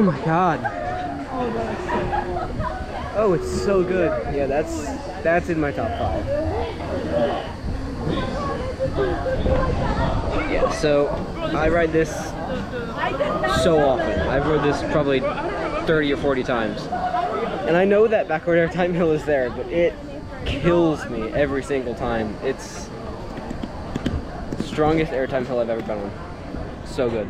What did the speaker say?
Oh my god. Oh, it's so good. Yeah, that's in my top 5. Yeah, so I ride this so often. I've rode this probably 30 or 40 times. And I know that backward airtime hill is there, but it kills me every single time. It's the strongest airtime hill I've ever been on. So good.